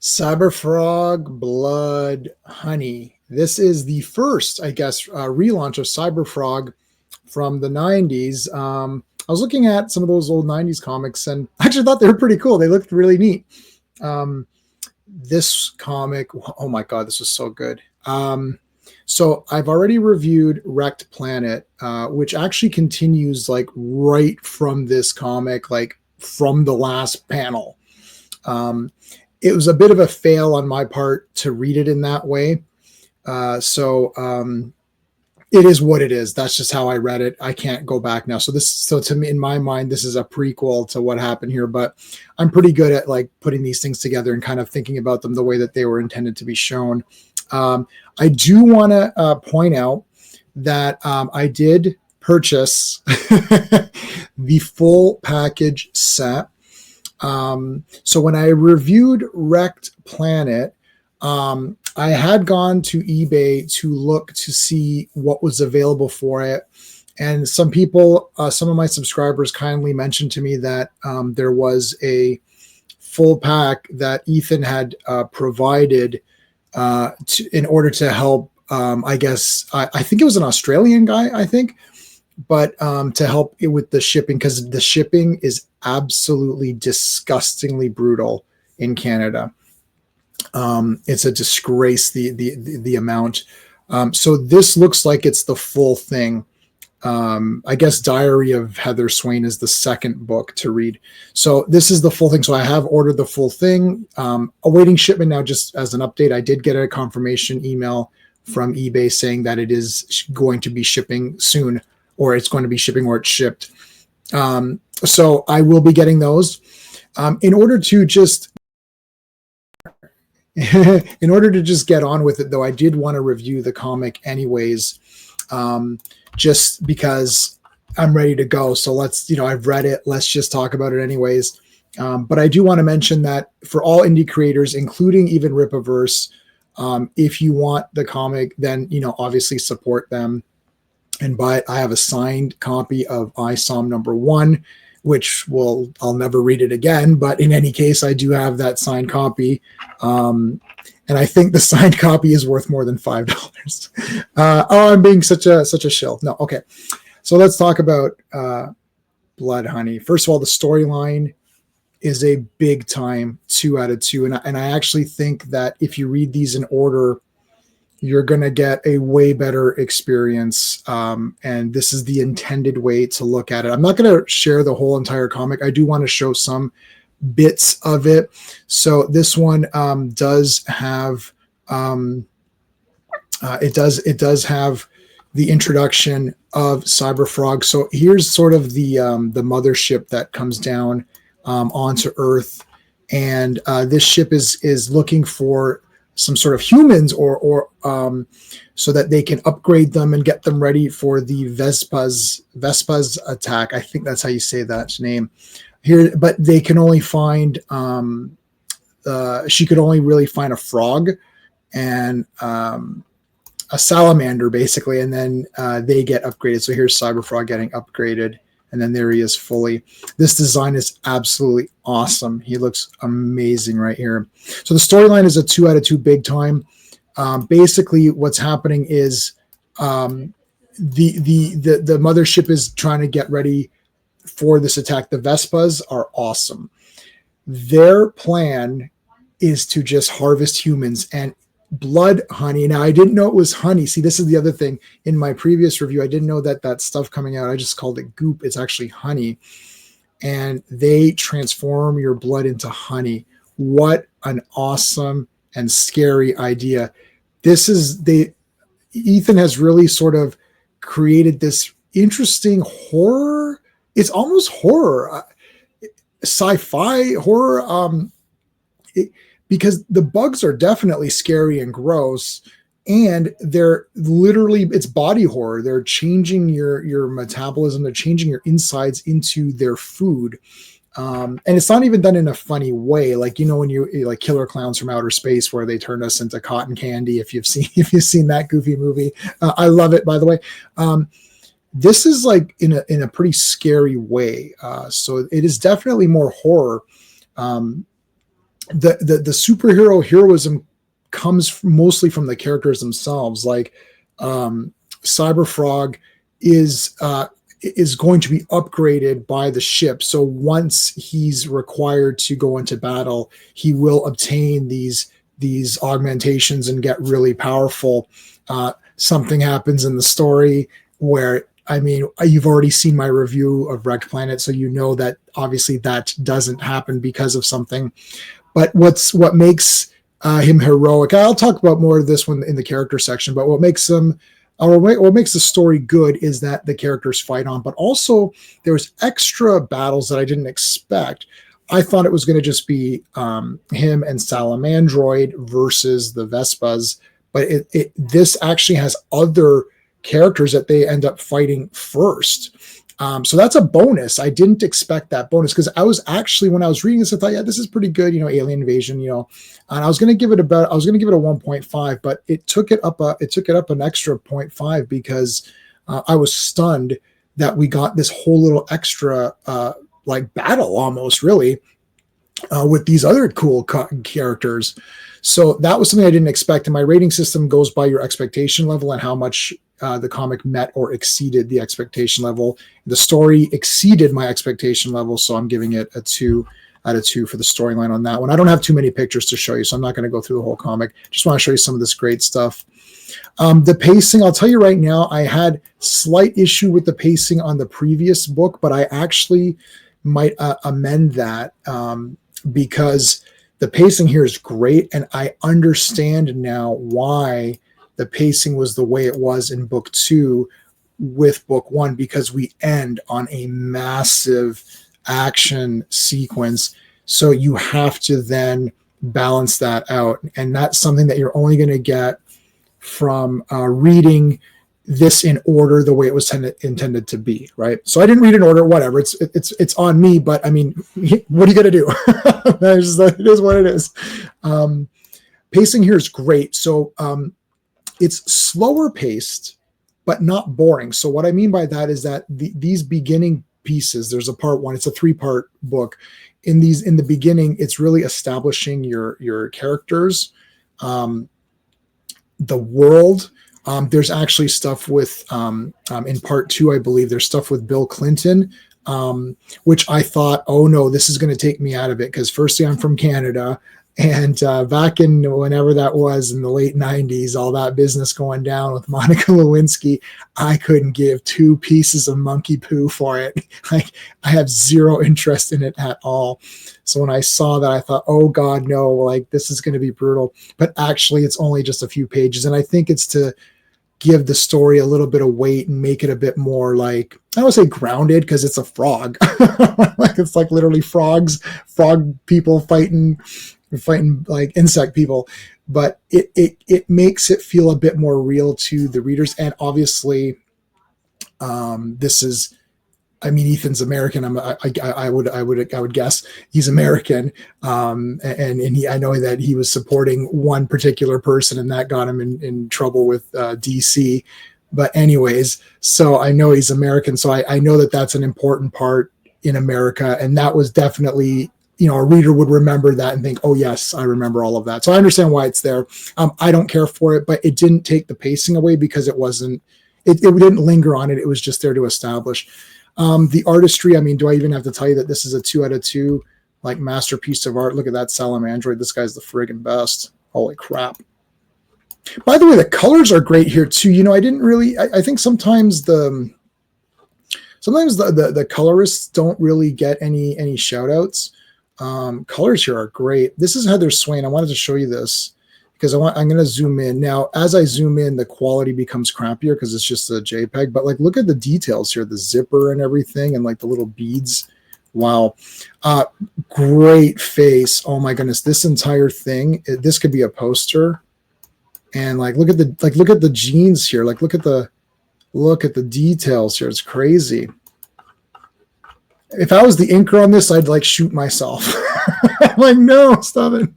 Cyberfrog, Blood, Honey. This is the first, I guess, relaunch of Cyberfrog from the 90s. I was looking at some of those old 90s comics and I actually thought they were pretty cool. They looked really neat. Um, this comic, oh my God, this was so good. So I've already reviewed Wrecked Planet, which actually continues like right from this comic, like from the last panel. Um, it was a bit of a fail on my part to read it in that way. So it is what it is. That's just how I read it. I can't go back now. So to me, in my mind, this is a prequel to what happened here. But I'm pretty good at like putting these things together and kind of thinking about them the way that they were intended to be shown. I do want to point out that I did purchase the full package set. So when I reviewed Wrecked Planet, I had gone to eBay to look to see what was available for it. And some people, some of my subscribers kindly mentioned to me that there was a full pack that Ethan had provided in order to help, I guess, I think it was an Australian guy, I think, but to help it with the shipping, because the shipping is absolutely disgustingly brutal in Canada. It's a disgrace, the amount. So this looks like it's the full thing. I guess Diary of Heather Swain is the second book to read. So this is the full thing. So I have ordered the full thing, awaiting shipment now. Just as an update, I did get a confirmation email from eBay saying that it is going to be shipping soon, or it's going to be shipping or it's shipped. So I will be getting those. In order to just get on with it, though, I did want to review the comic anyways, just because I'm ready to go. So I've read it. Let's just talk about it anyways. But I do want to mention that for all indie creators, including even Ripaverse, if you want the comic, then, obviously support them and buy it. I have a signed copy of ISOM #1, which I'll never read it again. But in any case, I do have that signed copy. And I think the signed copy is worth more than $5. I'm being such a shill. No. Okay. So let's talk about Blood Honey. First of all, the storyline is a big time 2 out of 2. And I actually think that if you read these in order, you're going to get a way better experience. And this is the intended way to look at it. I'm not going to share the whole entire comic. I do want to show some bits of it. So this one does have, it does have the introduction of Cyberfrog. So here's sort of the mothership that comes down onto Earth. And this ship is looking for some sort of humans or so that they can upgrade them and get them ready for the Vespa's attack. I think that's how you say that name here, but they can only find she could only really find a frog and a salamander basically, and then they get upgraded. So here's Cyberfrog getting upgraded, and then there he is fully. This design is absolutely awesome. He looks amazing right here. So the storyline is a 2 out of 2 big time. Basically, what's happening is the mothership is trying to get ready for this attack. The Vespas are awesome. Their plan is to just harvest humans and Blood Honey. Now, I didn't know it was honey. See, this is the other thing. In my previous review, I didn't know that stuff coming out. I just called it goop. It's actually honey. And they transform your blood into honey. What an awesome and scary idea. Ethan has really sort of created this interesting horror. It's almost horror, sci-fi horror. Because the bugs are definitely scary and gross, and they're literally, it's body horror. They're changing your metabolism. They're changing your insides into their food. And it's not even done in a funny way. Like, when you like Killer Clowns from Outer Space, where they turn us into cotton candy. If you've seen that goofy movie, I love it, by the way. This is like in a pretty scary way. So it is definitely more horror. the superhero heroism comes mostly from the characters themselves. Like Cyberfrog is going to be upgraded by the ship. So once he's required to go into battle, he will obtain these augmentations and get really powerful. Something happens in the story where, I mean, you've already seen my review of Wrecked Planet, so you know that obviously that doesn't happen because of something. But what makes him heroic? I'll talk about more of this one in the character section. But what makes him, or what makes the story good, is that the characters fight on. But also, there's extra battles that I didn't expect. I thought it was going to just be him and Salamandroid versus the Vespas, but this actually has other characters that they end up fighting first. So that's a bonus. I didn't expect that bonus because I was actually, when I was reading this, I thought, yeah, this is pretty good, alien invasion, and I was going to give it a 1.5, but it took it up an extra 0.5 because I was stunned that we got this whole little extra like battle almost, really, with these other cool characters. So that was something I didn't expect. And my rating system goes by your expectation level and how much the comic met or exceeded the expectation level. The story exceeded my expectation level, so I'm giving it a 2 out of 2 for the storyline on that one. I don't have too many pictures to show you, so I'm not going to go through the whole comic. Just want to show you some of this great stuff. The pacing, I'll tell you right now, I had slight issue with the pacing on the previous book, but I actually might amend that because the pacing here is great, and I understand now why the pacing was the way it was in book 2 with book 1, because we end on a massive action sequence. So you have to then balance that out. And that's something that you're only going to get from reading this in order the way it was intended to be, right? So I didn't read in order, whatever. It's on me, but I mean, what are you going to do? It is what it is. Pacing here is great. So it's slower paced, but not boring. So what I mean by that is that these beginning pieces, there's a part 1, it's a 3-part book. In the beginning, it's really establishing your characters, the world. There's actually stuff with in part 2, I believe there's stuff with Bill Clinton, which I thought, oh no, this is going to take me out of it, because firstly, I'm from Canada, and back in whenever that was in the late 90s, all that business going down with Monica Lewinsky, I couldn't give 2 pieces of monkey poo for it. Like, I have zero interest in it at all. So when I saw that, I thought, oh God, no, like this is going to be brutal. But actually, it's only just a few pages. And I think it's to give the story a little bit of weight and make it a bit more, like, I don't want to say grounded, because it's a frog. Like, it's like literally frog people fighting like insect people, but it makes it feel a bit more real to the readers. And obviously, this is, I mean, Ethan's American. I would guess he's American, and I know that he was supporting one particular person, and that got him in trouble with DC. But anyways, so I know he's American, so I know that that's an important part in America, and that was definitely, a reader would remember that and think, oh yes, I remember all of that. So I understand why it's there. I don't care for it, but it didn't take the pacing away, because it didn't linger on it. It was just there to establish. The artistry, I mean, do I even have to tell you that this is a 2 out of 2, like, masterpiece of art? Look at that Salamandroid. This guy's the friggin' best. Holy crap. By the way, the colors are great here too. I didn't really, I think sometimes the colorists don't really get any shout outs. Colors here are great. This is Heather Swain. I wanted to show you this because I'm going to zoom in. Now, as I zoom in, the quality becomes crappier because it's just a JPEG, but like, look at the details here, the zipper and everything, and like the little beads. Wow. Great face. Oh my goodness. This entire thing, this could be a poster. And like, look at the jeans here. Like, look at the details here. It's crazy. If I was the inker on this, I'd like shoot myself. I'm like, no, stop it.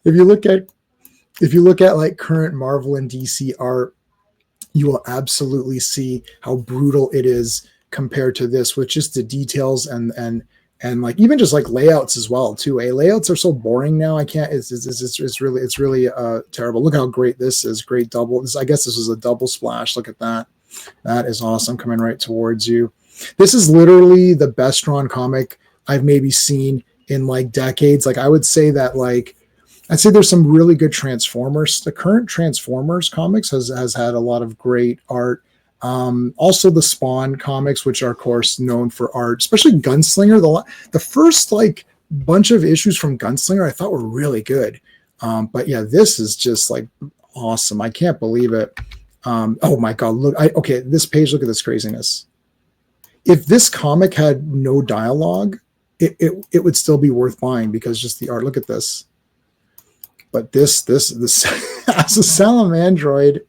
If you look at like current Marvel and DC art, you will absolutely see how brutal it is compared to this, with just the details and and like even just like layouts as well too. Layouts are so boring now. I can't. It's really terrible. Look how great this is. Great double. I guess this was a double splash. Look at that. That is awesome. Coming right towards you. This is literally the best drawn comic I've maybe seen in like decades. Like I would say that like I'd say there's some really good Transformers. The current Transformers comics has had a lot of great art. Also the Spawn comics, which are of course known for art, especially Gunslinger. The first like bunch of issues from Gunslinger I thought were really good. But yeah, this is just like awesome. I can't believe it. Oh my God, look, okay, this page, look at this craziness. If this comic had no dialogue, it would still be worth buying because just the art, look at this. But this as a Salamandroid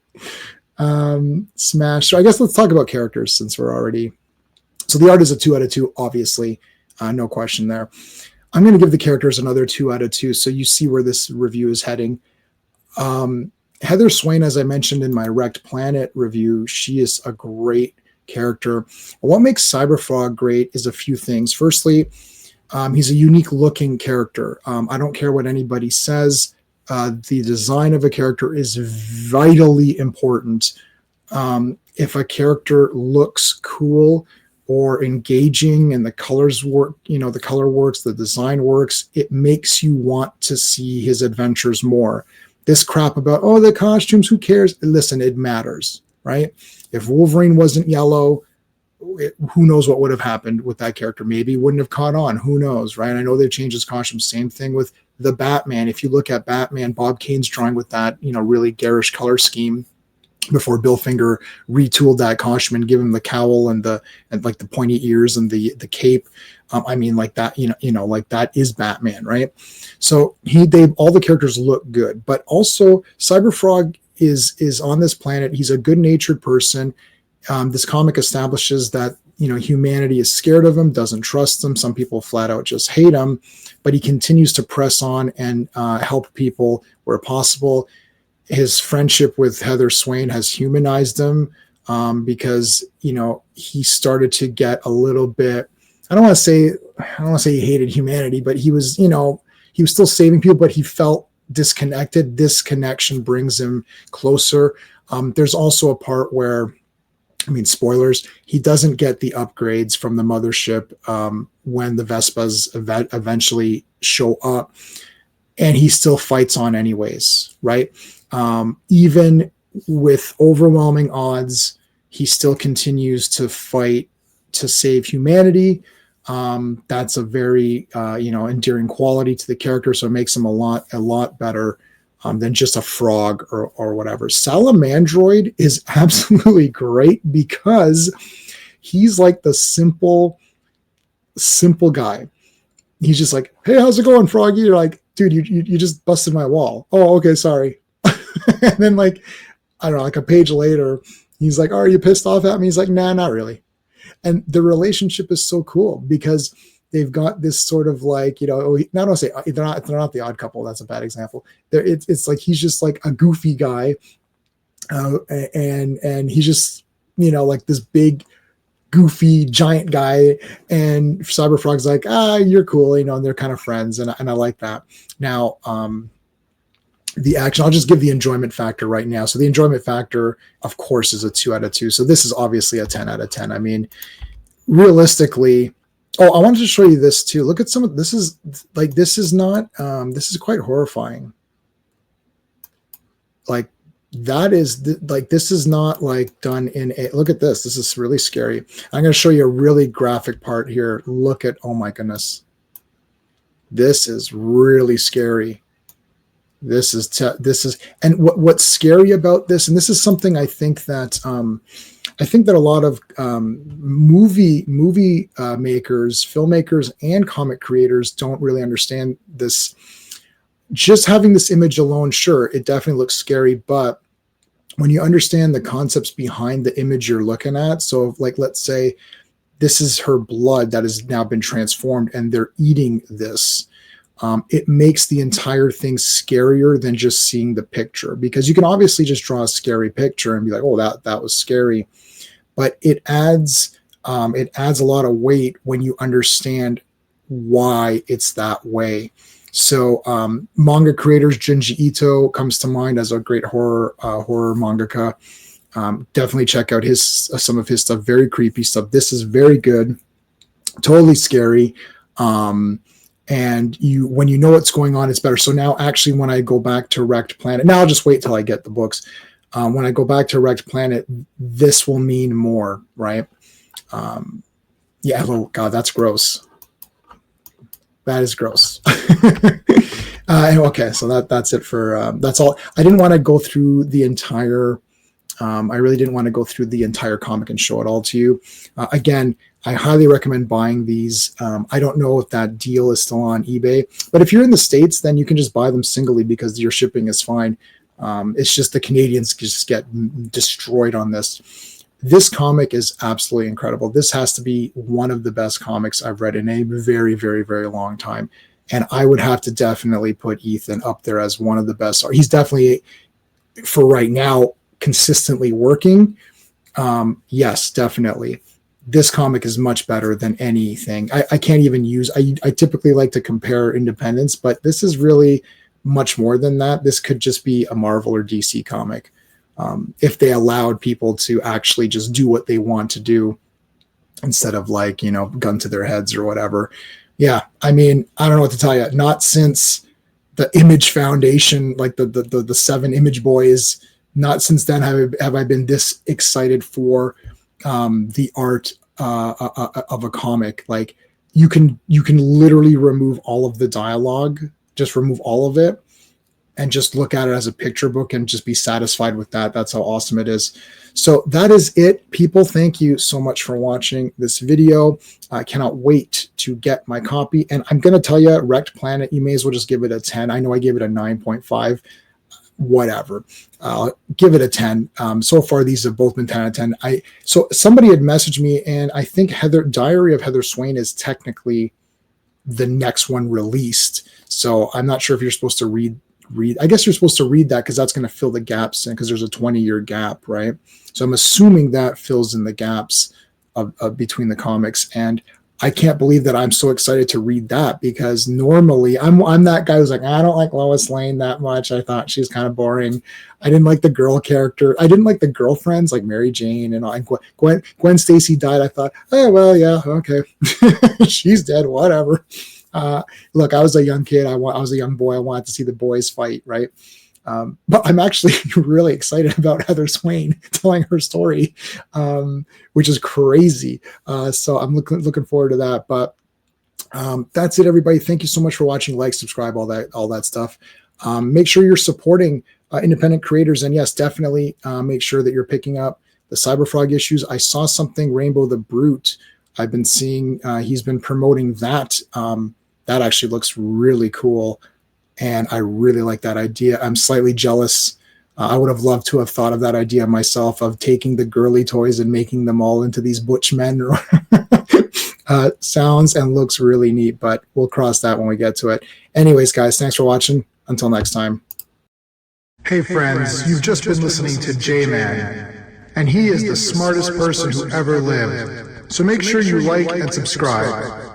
smash. So I guess let's talk about characters since we're already. So the art is a 2 out of 2, obviously, no question there. I'm going to give the characters another 2 out of 2, so you see where this review is heading. Heather Swain, as I mentioned in my Wrecked Planet review, she is a great character. What makes Cyberfrog great is a few things. Firstly, he's a unique looking character. I don't care what anybody says. The design of a character is vitally important. If a character looks cool or engaging and the colors work, the color works, the design works, it makes you want to see his adventures more. This crap about, oh, the costumes, who cares? Listen, it matters, right? If Wolverine wasn't yellow, who knows what would have happened with that character? Maybe he wouldn't have caught on. Who knows, right? I know they've changed his costume. Same thing with the Batman. If you look at Batman, Bob Kane's drawing with that, really garish color scheme before Bill Finger retooled that costume and give him the cowl and like the pointy ears and the cape. I mean, like that, like that is Batman, right? So all the characters look good, but also Cyberfrog is on this planet. He's a good-natured person. This comic establishes that humanity is scared of him, doesn't trust him. Some people flat out just hate him, but he continues to press on and help people where possible. His friendship with Heather Swain has humanized him because he started to get a little bit. I don't want to say he hated humanity, but he was still saving people, but he felt disconnected. This connection brings him closer. There's also a part where, spoilers, he doesn't get the upgrades from the mothership when the Vespas eventually show up, and he still fights on anyways, right? Even with overwhelming odds, he still continues to fight to save humanity. That's a very endearing quality to the character, so it makes him a lot better than just a frog or whatever. Salamandroid is absolutely great because he's like the simple guy. He's just like, hey, how's it going, Froggy? You're like, dude, you just busted my wall. Oh, okay, sorry. And then like, I don't know, like a page later, he's like, oh, are you pissed off at me? He's like, nah, not really. And the relationship is so cool because they've got this sort of like, not to say they're not the odd couple. That's a bad example. It's like he's just like a goofy guy, and he's just like this big, goofy giant guy. And Cyberfrog's like, you're cool, and they're kind of friends, and I like that. Now, the action, I'll just give the enjoyment factor right now. So the enjoyment factor, of course, is a 2 out of 2. So this is obviously a 10 out of 10. I mean, realistically, I wanted to show you this too. Look at this is quite horrifying. Like this is not like done in look at this. This is really scary. I'm going to show you a really graphic part here. Look at, oh my goodness. This is really scary. This is and what's scary about this, and this is something I think that a lot of movie makers, filmmakers, and comic creators don't really understand this. Just having this image alone, sure, it definitely looks scary, but when you understand the concepts behind the image you're looking at, so like let's say this is her blood that has now been transformed, and they're eating this. It makes the entire thing scarier than just seeing the picture, because you can obviously just draw a scary picture and be like, oh, that was scary. But it adds a lot of weight when you understand why it's that way. So manga creators, Junji Ito comes to mind as a great horror mangaka. Definitely check out some of his stuff. Very creepy stuff. This is very good, totally scary. And when you know what's going on, it's better. So now, actually, when I go back to Wrecked Planet, now I'll just wait till I get the books. When I go back to Wrecked Planet, this will mean more, right? Yeah. Oh God, that's gross. That is gross. Okay, so that's it for that's all. I didn't want to go through the entire. I really didn't want to go through the entire comic and show it all to you. Again, I highly recommend buying these. I don't know if that deal is still on eBay, but if you're in the States, then you can just buy them singly because your shipping is fine. It's just the Canadians just get destroyed on this. This comic is absolutely incredible. This has to be one of the best comics I've read in a very, very, very long time. And I would have to definitely put Ethan up there as one of the best. He's definitely, for right now, consistently working. Yes, definitely. This comic is much better than anything. I can't even use, I typically like to compare independents, but this is really much more than that. This could just be a Marvel or DC comic. If they allowed people to actually just do what they want to do instead of gun to their heads or whatever. Yeah. I mean, I don't know what to tell you. Not since the Image Foundation, like the 7 Image Boys, not since then have I been this excited for the art of a comic. Like you can literally remove all of the dialogue, just remove all of it, and just look at it as a picture book and just be satisfied with that. That's how awesome it is. So that is it, people. Thank you so much for watching this video. I cannot wait to get my copy. And I'm going to tell you, Wrecked Planet, you may as well just give it a 10. I know I gave it a 9.5. Whatever. Give it a 10. So far, these have both been 10 out of 10. So somebody had messaged me, and I think Diary of Heather Swain is technically the next one released. So I'm not sure if you're supposed to read. I guess you're supposed to read that because that's going to fill the gaps in, because there's a 20-year gap, right? So I'm assuming that fills in the gaps of between the comics. And I can't believe that I'm so excited to read that, because normally I'm that guy who's like, I don't like Lois Lane that much. I thought she's kind of boring. I didn't like the girl character. I didn't like the girlfriends like Mary Jane and all. And Gwen Stacy died. I thought, oh, well, yeah, okay. She's dead, whatever. Look, I was a young kid. I was a young boy. I wanted to see the boys fight, right? But I'm actually really excited about Heather Swain telling her story, which is crazy. So I'm looking forward to that. But that's it, everybody. Thank you so much for watching. Like, subscribe, all that stuff. Make sure you're supporting independent creators, and yes, definitely make sure that you're picking up the Cyberfrog issues. I saw something, Rainbow the Brute. I've been seeing he's been promoting that. That actually looks really cool, and I really like that idea. I'm slightly jealous. I would have loved to have thought of that idea myself, of taking the girly toys and making them all into these butch men. Sounds and looks really neat, but we'll cross that when we get to it. Anyways, guys, thanks for watching. Until next time. Hey friends, you've just been listening to J-Man, and he is the smartest person who ever lived. So make sure you like and subscribe.